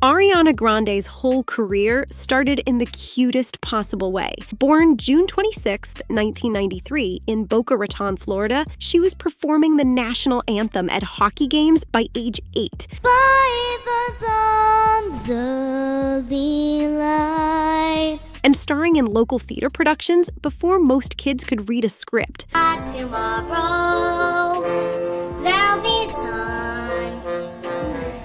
Ariana Grande's whole career started in the cutest possible way. Born June 26, 1993, in Boca Raton, Florida, she was performing the national anthem at hockey games by age 8. By the dawn's early light. And starring in local theater productions before most kids could read a script. Tomorrow, there'll be sun.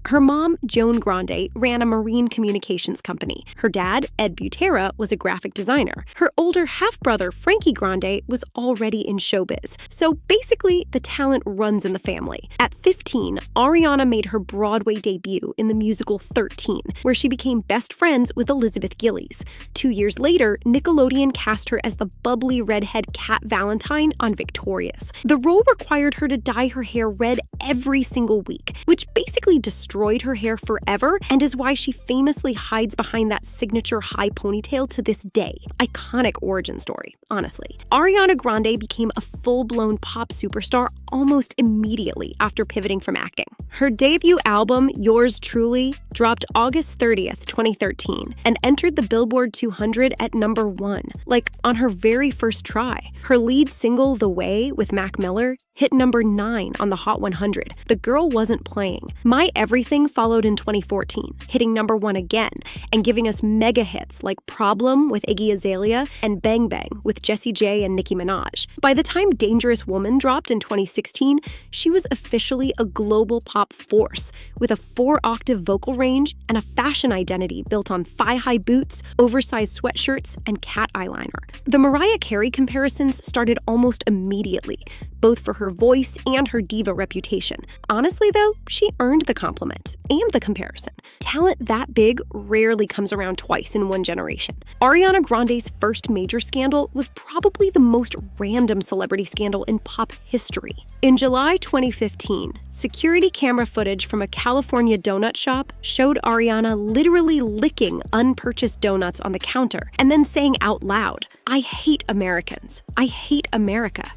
Her mom, Joan Grande, ran a marine communications company. Her dad, Ed Butera, was a graphic designer. Her older half-brother, Frankie Grande, was already in showbiz. So basically, the talent runs in the family. At 15, Ariana made her Broadway debut in the musical 13, where she became best friends with Elizabeth Gillies. 2 years later, Nickelodeon cast her as the bubbly redhead Cat Valentine on Victorious. The role required her to dye her hair red every single week, which basically destroyed her hair forever and is why she famously hides behind that signature high ponytail to this day. Iconic origin story, honestly. Ariana Grande became a full-blown pop superstar almost immediately after pivoting from acting. Her debut album, Yours Truly, dropped August 30th, 2013, and entered the Billboard 200 at number 1, like on her very first try. Her lead single, The Way, with Mac Miller, hit number 9 on the Hot 100. The girl wasn't playing. My Everything followed in 2014, hitting number 1 again, and giving us mega hits like Problem with Iggy Azalea and Bang Bang with Jessie J and Nicki Minaj. By the time Dangerous Woman dropped in 2016, she was officially a global pop force, with a 4-octave vocal range and a fashion identity built on thigh-high boots, oversized sweatshirts, and cat eyeliner. The Mariah Carey comparisons started almost immediately, both for her voice and her diva reputation. Honestly, though, she earned the compliment and the comparison. Talent that big rarely comes around twice in one generation. Ariana Grande's first major scandal was probably the most random celebrity scandal in pop history. In July 2015, security camera footage from a California donut shop showed Ariana literally licking unpurchased donuts on the counter and then saying out loud, "I hate Americans. I hate America."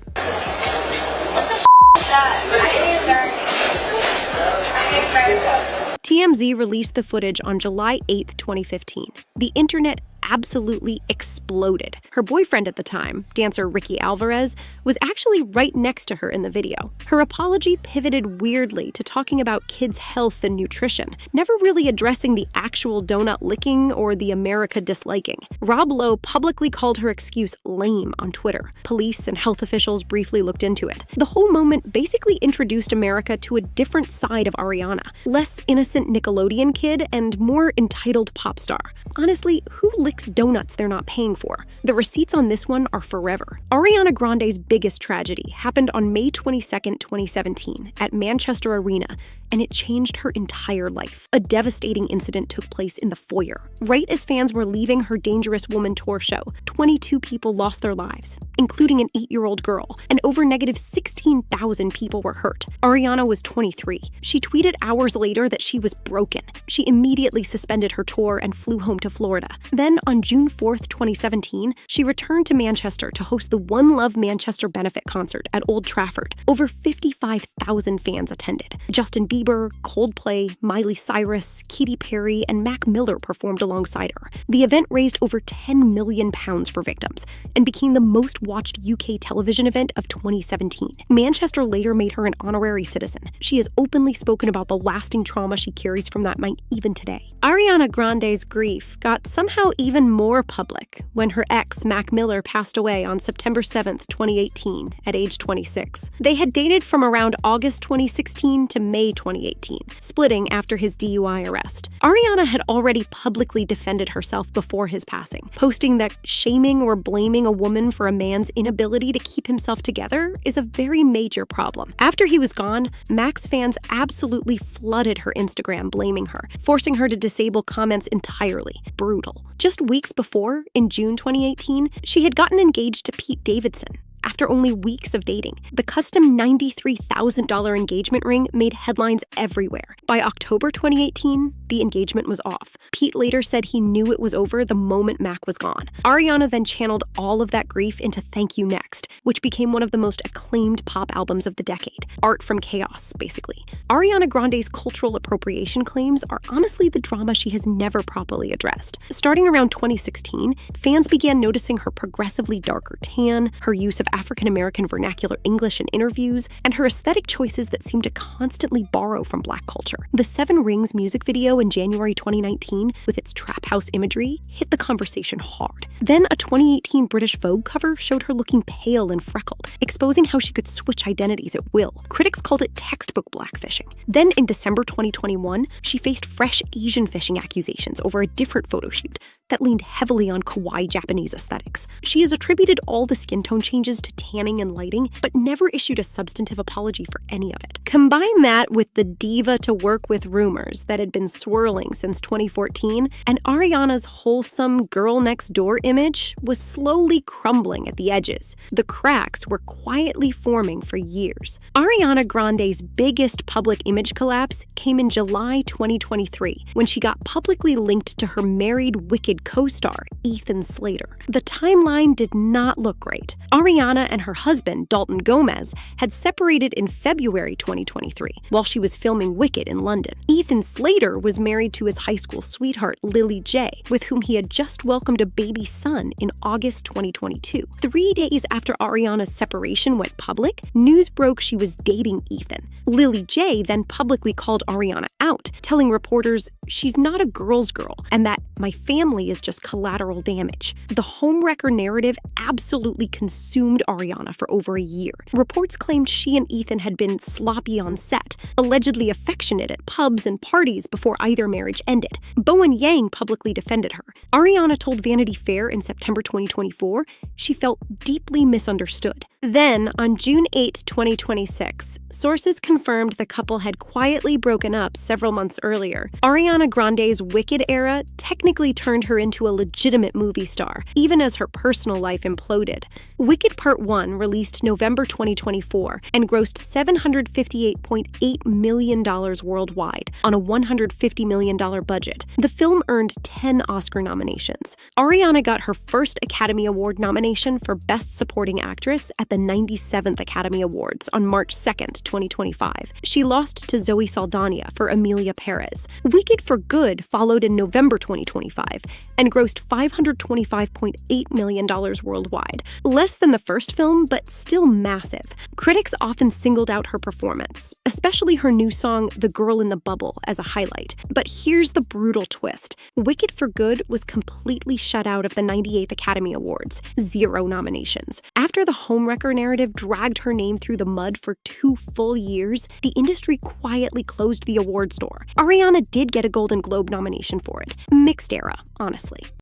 TMZ released the footage on July 8, 2015. The internet absolutely exploded. Her boyfriend at the time, dancer Ricky Alvarez, was actually right next to her in the video. Her apology pivoted weirdly to talking about kids' health and nutrition, never really addressing the actual donut licking or the America disliking. Rob Lowe publicly called her excuse lame on Twitter. Police and health officials briefly looked into it. The whole moment basically introduced America to a different side of Ariana, less innocent Nickelodeon kid and more entitled pop star. Honestly, who licks donuts they're not paying for? The receipts on this one are forever. Ariana Grande's biggest tragedy happened on May 22, 2017, at Manchester Arena, and it changed her entire life. A devastating incident took place in the foyer. Right as fans were leaving her Dangerous Woman tour show, 22 people lost their lives, including an 8-year-old girl, and over negative 16,000 people were hurt. Ariana was 23. She tweeted hours later that she was broken. She immediately suspended her tour and flew home to Florida. Then, on June 4th, 2017, she returned to Manchester to host the One Love Manchester benefit concert at Old Trafford. Over 55,000 fans attended. Justin Bieber, Coldplay, Miley Cyrus, Katy Perry, and Mac Miller performed alongside her. The event raised over £10 million for victims and became the most watched UK television event of 2017. Manchester later made her an honorary citizen. She has openly spoken about the lasting trauma she carries from that night even today. Ariana Grande's grief got somehow even more public when her ex, Mac Miller, passed away on September 7th, 2018, at age 26. They had dated from around August 2016 to May 2018, splitting after his DUI arrest. Ariana had already publicly defended herself before his passing, posting that shaming or blaming a woman for a man's inability to keep himself together is a very major problem. After he was gone, Mac's fans absolutely flooded her Instagram blaming her, forcing her to disable comments entirely. Brutal. Just weeks before, in June 2018, she had gotten engaged to Pete Davidson. after only weeks of dating. The custom $93,000 engagement ring made headlines everywhere. By October 2018, the engagement was off. Pete later said he knew it was over the moment Mac was gone. Ariana then channeled all of that grief into Thank You Next, which became one of the most acclaimed pop albums of the decade. Art from chaos, basically. Ariana Grande's cultural appropriation claims are honestly the drama she has never properly addressed. Starting around 2016, fans began noticing her progressively darker tan, her use of African-American vernacular English in interviews, and her aesthetic choices that seem to constantly borrow from Black culture. The Seven Rings music video in January 2019, with its trap house imagery, hit the conversation hard. Then a 2018 British Vogue cover showed her looking pale and freckled, exposing how she could switch identities at will. Critics called it textbook blackfishing. Then in December 2021, she faced fresh Asian fishing accusations over a different photo shoot that leaned heavily on kawaii Japanese aesthetics. She has attributed all the skin tone changes to tanning and lighting, but never issued a substantive apology for any of it. Combine that with the diva to work with rumors that had been swirling since 2014, and Ariana's wholesome girl next door image was slowly crumbling at the edges. The cracks were quietly forming for years. Ariana Grande's biggest public image collapse came in July 2023, when she got publicly linked to her married Wicked co-star, Ethan Slater. The timeline did not look great. Ariana and her husband, Dalton Gomez, had separated in February 2023, while she was filming Wicked in London. Ethan Slater was married to his high school sweetheart, Lily J, with whom he had just welcomed a baby son in August 2022. 3 days after Ariana's separation went public, news broke she was dating Ethan. Lily J then publicly called Ariana out, telling reporters, "She's not a girl's girl, and that my family is just collateral damage." The homewrecker narrative absolutely consumed Ariana for over a year. Reports claimed she and Ethan had been sloppy on set, allegedly affectionate at pubs and parties before either marriage ended. Bowen Yang publicly defended her. Ariana told Vanity Fair in September 2024 she felt deeply misunderstood. Then, on June 8, 2026, sources confirmed the couple had quietly broken up several months earlier. Ariana Grande's Wicked era technically turned her into a legitimate movie star, even as her personal life imploded. Wicked Part 1 released November 2024 and grossed $758.8 million worldwide on a $150 million budget. The film earned 10 Oscar nominations. Ariana got her first Academy Award nomination for Best Supporting Actress at the 97th Academy Awards on March 2nd, 2025. She lost to Zoe Saldana for Emilia Perez. Wicked for Good followed in November 2025 and grossed $525.8 million worldwide. Less than the first film, but still massive. Critics often singled out her performance, especially her new song, The Girl in the Bubble, as a highlight. But here's the brutal twist. Wicked for Good was completely shut out of the 98th Academy Awards, 0 nominations. After the homewrecker narrative dragged her name through the mud for 2 full years, the industry quietly closed the awards door. Ariana did get a Golden Globe nomination for it. Mixed era, honestly.